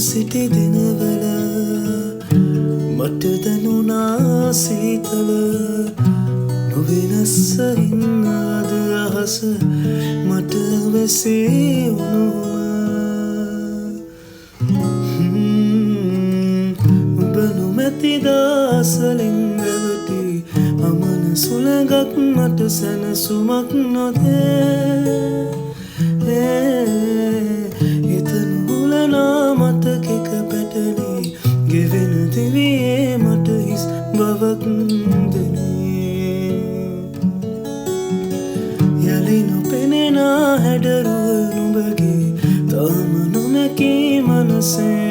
සිටි දිනවල මට දැනුණා සීතල නොවෙනස්ස ඉන්න අද අහස මට වැසී උණුම ඔබ නොමැති දාසලින් රැවටි අමන සුළඟක් මට සැනසුමක් නොදේ එතන හුලනා මතකෙක පැටලි ගෙවෙන දිවියේ මට හිස් බවක් දෙනේ යලි නොපෙනෙන හැඩරුව නුඹගේ තාම නොමැකී මනසේ